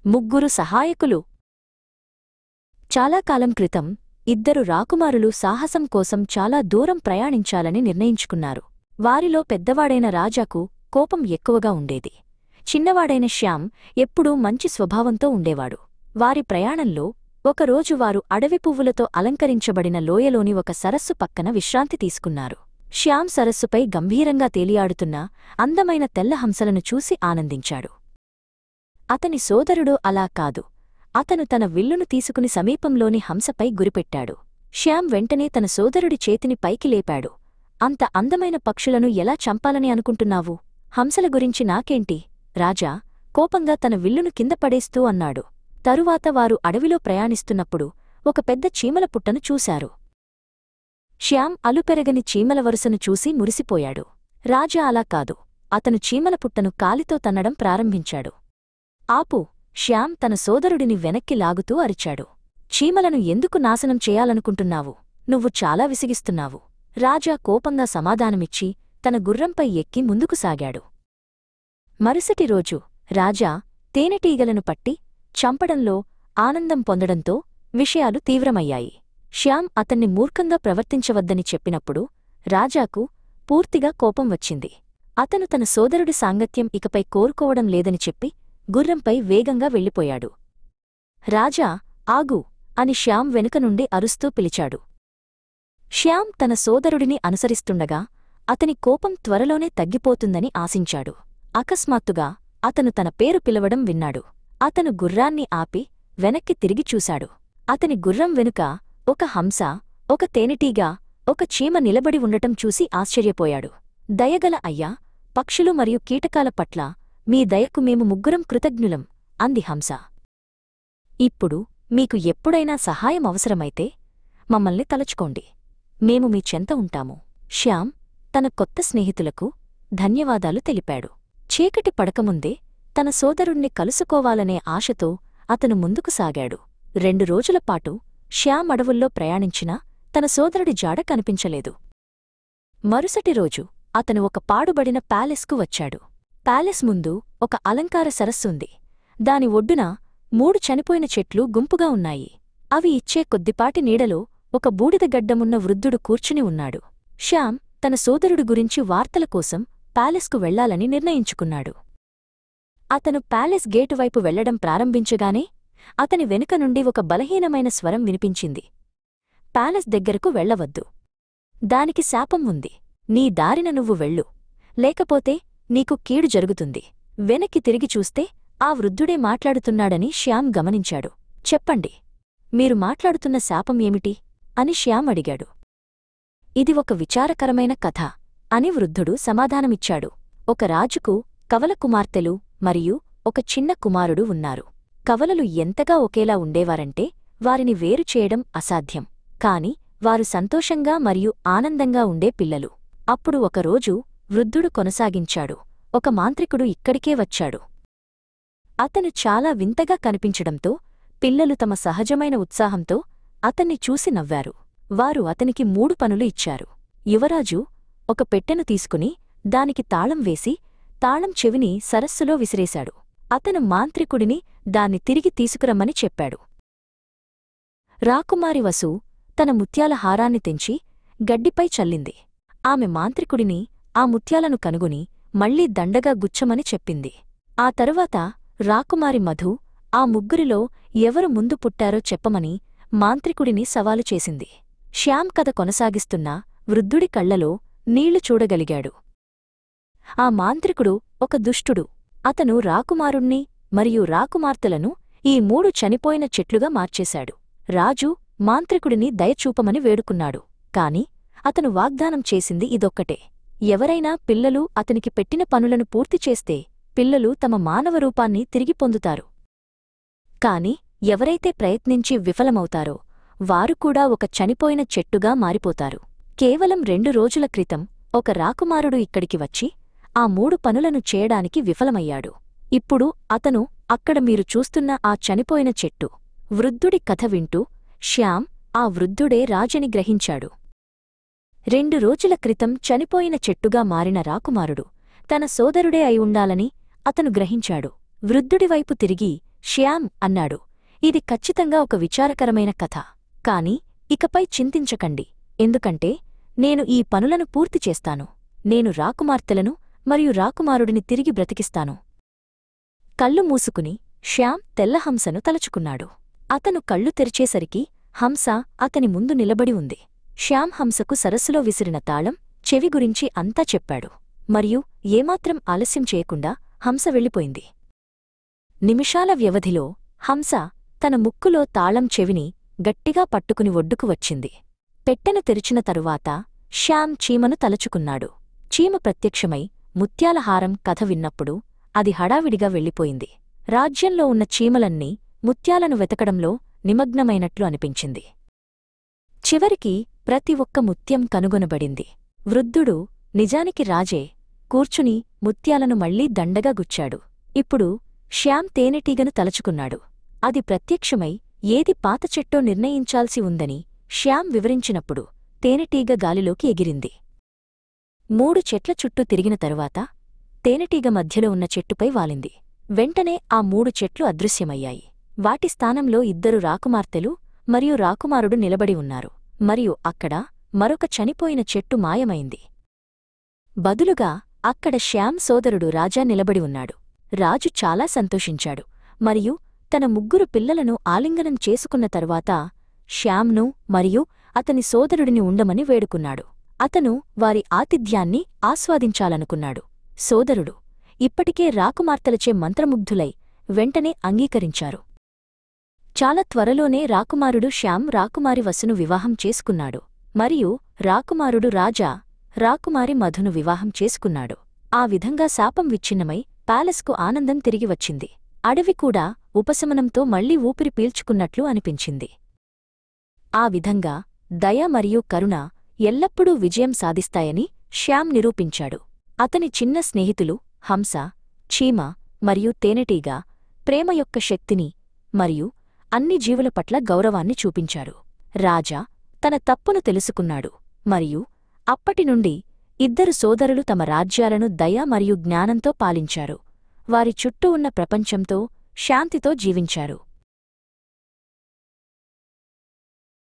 ముగ్గురు సహాయకులు. చాలా కాలం క్రితం ఇద్దరు రాకుమారులు సాహసం కోసం చాలా దూరం ప్రయాణించాలని నిర్ణయించుకున్నారు. వారిలో పెద్దవాడైన రాజాకు కోపం ఎక్కువగా ఉండేది. చిన్నవాడైన శ్యామ్ ఎప్పుడూ మంచి స్వభావంతో ఉండేవాడు. వారి ప్రయాణంలో ఒకరోజు వారు అడవి పువ్వులతో అలంకరించబడిన లోయలోని ఒక సరస్సు పక్కన విశ్రాంతి తీసుకున్నారు. శ్యామ్ సరస్సుపై గంభీరంగా తేలియాడుతున్న అందమైన తెల్ల హంసలను చూసి ఆనందించాడు. అతని సోదరుడు అలా కాదు. అతను తన విల్లును తీసుకుని సమీపంలోని హంసపై గురిపెట్టాడు. శ్యామ్ వెంటనే తన సోదరుడి చేతిని పైకి లేపాడు. అంత అందమైన పక్షులను ఎలా చంపాలని అనుకుంటున్నావు? హంసల గురించి నాకేంటి? రాజా కోపంగా తన విల్లును కింద పడేస్తూ అన్నాడు. తరువాత వారు అడవిలో ప్రయాణిస్తున్నప్పుడు ఒక పెద్ద చీమల పుట్టను చూశారు. శ్యామ్ అలుపెరగని చీమల వరుసను చూసి మురిసిపోయాడు. రాజా అలా కాదు. అతను చీమల పుట్టను కాలితో తన్నడం ప్రారంభించాడు. ఆపు! శ్యామ్ తన సోదరుడిని వెనక్కి లాగుతూ అరిచాడు. చీమలను ఎందుకు నాశనం చేయాలనుకుంటున్నావు? నువ్వు చాలా విసిగిస్తున్నావు. రాజా కోపంగా సమాధానమిచ్చి తన గుర్రంపై ఎక్కి ముందుకు సాగాడు. మరుసటి రోజు రాజా తేనెటీగలను పట్టి చంపడంలో ఆనందం పొందడంతో విషయాలు తీవ్రమయ్యాయి. శ్యామ్ అతన్ని మూర్ఖంగా ప్రవర్తించవద్దని చెప్పినప్పుడు రాజాకు పూర్తిగా కోపం వచ్చింది. అతను తన సోదరుడి సాంగత్యం ఇకపై కోరుకోవడం లేదని చెప్పి గుర్రంపై వేగంగా వెళ్ళిపోయాడు. రాజా ఆగు! అని శ్యామ్ వెనుక నుండి అరుస్తూ పిలిచాడు. శ్యామ్ తన సోదరుడిని అనుసరిస్తుండగా అతని కోపం త్వరలోనే తగ్గిపోతుందని ఆశించాడు. అకస్మాత్తుగా అతను తన పేరు పిలవడం విన్నాడు. అతను గుర్రాన్ని ఆపి వెనక్కి తిరిగి చూశాడు. అతని గుర్రం వెనుక ఒక హంస, ఒక తేనెటీగ, ఒక చీమ నిలబడి ఉండటం చూసి ఆశ్చర్యపోయాడు. దయగల అయ్యా, పక్షులు మరియు కీటకాల పట్ల మీ దయకు మేము ముగ్గురం కృతజ్ఞులం అంది హంస. ఇప్పుడు మీకు ఎప్పుడైనా సహాయం అవసరమైతే మమ్మల్ని తలుచుకోండి. మేము మీ చెంత ఉంటాము. శ్యామ్ తన కొత్త స్నేహితులకు ధన్యవాదాలు తెలిపాడు. చీకటి పడకముందే తన సోదరుణ్ణి కలుసుకోవాలనే ఆశతో అతను ముందుకు సాగాడు. 2 రోజులపాటు శ్యామ్ అడవుల్లో ప్రయాణించినా తన సోదరుడి జాడ కనిపించలేదు. మరుసటి రోజు అతను ఒక పాడుబడిన ప్యాలెస్కు వచ్చాడు. ప్యాలెస్ ముందు ఒక అలంకార సరస్సుంది. దాని ఒడ్డున 3 చనిపోయిన చెట్లు గుంపుగా ఉన్నాయి. అవి ఇచ్చే కొద్దిపాటి నీడలో ఒక బూడిదగడ్డమున్న వృద్ధుడు కూర్చుని ఉన్నాడు. శ్యామ్ తన సోదరుడు గురించి వార్తల కోసం ప్యాలెస్కు వెళ్లాలని నిర్ణయించుకున్నాడు. అతను ప్యాలెస్ గేటువైపు వెళ్లడం ప్రారంభించగానే అతని వెనుక నుండి ఒక బలహీనమైన స్వరం వినిపించింది. ప్యాలెస్ దగ్గరకు వెళ్లవద్దు. దానికి శాపం ఉంది. నీ దారిన నువ్వు వెళ్ళు, లేకపోతే నీకు కీడు జరుగుతుంది. వెనక్కి తిరిగి చూస్తే ఆ వృద్ధుడే మాట్లాడుతున్నాడని శ్యామ్ గమనించాడు. చెప్పండి, మీరు మాట్లాడుతున్న శాపం ఏమిటి? అని శ్యామ్ అడిగాడు. ఇది ఒక విచారకరమైన కథ అని వృద్ధుడు సమాధానమిచ్చాడు. ఒక రాజుకు కవల కుమార్తెలు మరియు ఒక చిన్న కుమారుడు ఉన్నారు. కవలలు ఎంతగా ఒకేలా ఉండేవారంటే వారిని వేరు చేయడం అసాధ్యం. కాని వారు సంతోషంగా మరియు ఆనందంగా ఉండే పిల్లలు. అప్పుడు ఒకరోజు వృద్ధుడు కొనసాగించాడు. ఒక మాంత్రికుడు ఇక్కడికే వచ్చాడు. అతను చాలా వింతగా కనిపించడంతో పిల్లలు తమ సహజమైన ఉత్సాహంతో అతన్ని చూసి నవ్వారు. వారు అతనికి 3 పనులు ఇచ్చారు. యువరాజు ఒక పెట్టెను తీసుకుని దానికి తాళం వేసి తాళం చెవిని సరస్సులో విసిరేశాడు. అతను మాంత్రికుడిని దాన్ని తిరిగి తీసుకురమ్మని చెప్పాడు. రాకుమారి వసు తన ముత్యాల హారాన్ని తెంచి గడ్డిపై చల్లింది. ఆమె మాంత్రికుడిని ఆ ముత్యాలను కనుగొని మళ్లీ దండగా గుచ్చమని చెప్పింది. ఆ తరువాత రాకుమారి మధు ఆ ముగ్గురిలో ఎవరు ముందు పుట్టారో చెప్పమని మాంత్రికుడిని సవాలు చేసింది. శ్యామ్ కథ కొనసాగిస్తున్న వృద్ధుడి కళ్లలో నీళ్లు చూడగలిగాడు. ఆ మాంత్రికుడు ఒక దుష్టుడు. అతను రాకుమారుణ్ణి మరియు రాకుమార్తెలను ఈ 3 చనిపోయిన చెట్లుగా మార్చేశాడు. రాజు మాంత్రికుడిని దయచూపమని వేడుకున్నాడు. కాని అతను వాగ్దానం చేసింది ఇదొక్కటే: ఎవరైనా పిల్లలు అతనికి పెట్టిన పనులను పూర్తి చేస్తే పిల్లలు తమ మానవ రూపాన్ని తిరిగి పొందుతారు. కాని ఎవరైతే ప్రయత్నించి విఫలమవుతారో వారు కూడా ఒక చనిపోయిన చెట్టుగా మారిపోతారు. కేవలం 2 రోజుల క్రితం ఒక రాకుమారుడు ఇక్కడికి వచ్చి ఆ 3 పనులను చేయడానికి విఫలమయ్యాడు. ఇప్పుడు అతను అక్కడ మీరు చూస్తున్న ఆ చనిపోయిన చెట్టు. వృద్ధుడి కథ వింటూ శ్యామ్ ఆ వృద్ధుడే రాజని గ్రహించాడు. 2 రోజుల క్రితం చనిపోయిన చెట్టుగా మారిన రాకుమారుడు తన సోదరుడే అయి ఉండాలని అతను గ్రహించాడు. వృద్ధుడివైపు తిరిగి శ్యామ్ అన్నాడు, ఇది ఖచ్చితంగా ఒక విచారకరమైన కథ. కాని ఇకపై చింతించకండి, ఎందుకంటే నేను ఈ పనులను పూర్తి చేస్తాను. నేను రాకుమార్తెలను మరియు రాకుమారుడిని తిరిగి బ్రతికిస్తాను. కళ్ళు మూసుకుని శ్యామ్ తెల్లహంసను తలుచుకున్నాడు. అతను కళ్ళు తెరిచేసరికి హంస అతని ముందు నిలబడి ఉంది. శ్యామ్ హంసకు సరస్సులో విసిరిన తాళం చెవి గురించి అంతా చెప్పాడు. మరియు ఏమాత్రం ఆలస్యం చేయకుండా హంస వెళ్ళిపోయింది. నిమిషాల వ్యవధిలో హంస తన ముక్కులో తాళం చెవిని గట్టిగా పట్టుకుని ఒడ్డుకు వచ్చింది. పెట్టెను తెరిచిన తరువాత శ్యామ్ చీమను తలచుకున్నాడు. చీమ ప్రత్యక్షమై ముత్యాలహారం కథ విన్నప్పుడు అది హడావిడిగా వెళ్ళిపోయింది. రాజ్యంలో ఉన్న చీమలన్నీ ముత్యాలను వెతకడంలో నిమగ్నమైనట్లు అనిపించింది. చివరికి ప్రతి ఒక్క ముత్యం కనుగొనబడింది. వృద్ధుడు, నిజానికి రాజే, కూర్చుని ముత్యాలను మళ్లీ దండగా గుచ్చాడు. ఇప్పుడు శ్యామ్ తేనెటీగను తలచుకున్నాడు. అది ప్రత్యక్షమై ఏది పాత చెట్టో నిర్ణయించాల్సి ఉందని శ్యామ్ వివరించినప్పుడు తేనెటీగ గాలిలోకి ఎగిరింది. 3 చెట్ల చుట్టూ తిరిగిన తరువాత తేనెటీగ మధ్యలో ఉన్న చెట్టుపై వాలింది. వెంటనే ఆ 3 చెట్లు అదృశ్యమయ్యాయి. వాటి స్థానంలో 2 రాకుమార్తెలు మరియు రాకుమారుడు నిలబడి ఉన్నారు. మరియు అక్కడ మరొక చనిపోయిన చెట్టు మాయమైంది. బదులుగా అక్కడ శ్యామ్ సోదరుడు రాజా నిలబడి ఉన్నాడు. రాజు చాలా సంతోషించాడు మరియు తన 3 పిల్లలను ఆలింగనం చేసుకున్న తరువాత శ్యామ్ను మరియు అతని సోదరుడిని ఉండమని వేడుకున్నాడు. అతను వారి ఆతిథ్యాన్ని ఆస్వాదించాలనుకున్నాడు. సోదరుడు ఇప్పటికే రాకుమార్తెలచే మంత్రముగ్ధులై వెంటనే అంగీకరించారు. చాలా త్వరలోనే రాకుమారుడు శ్యామ్ రాకుమారి వసును వివాహం చేసుకున్నాడు మరియు రాకుమారుడు రాజా రాకుమారి మధును వివాహం చేసుకున్నాడు. ఆ విధంగా శాపం విచ్ఛిన్నమై ప్యాలెస్కు ఆనందం తిరిగి వచ్చింది. అడవి కూడా ఉపశమనంతో మళ్లీ ఊపిరి పీల్చుకున్నట్లు అనిపించింది. ఆ విధంగా దయ మరియు కరుణ ఎల్లప్పుడూ విజయం సాధిస్తాయని శ్యామ్ నిరూపించాడు. అతని చిన్న స్నేహితులు హంస, చీమ మరియు తేనెటీగ ప్రేమ యొక్క శక్తిని మరియు అన్ని జీవుల పట్ల గౌరవాన్ని చూపించాడు. రాజా తన తప్పును తెలుసుకున్నాడు మరియు అప్పటినుండి 2 సోదరులు తమ రాజ్యాలను దయ మరియు జ్ఞానంతో పాలించారు. వారి చుట్టూ ఉన్న ప్రపంచంతో శాంతితో జీవించారు.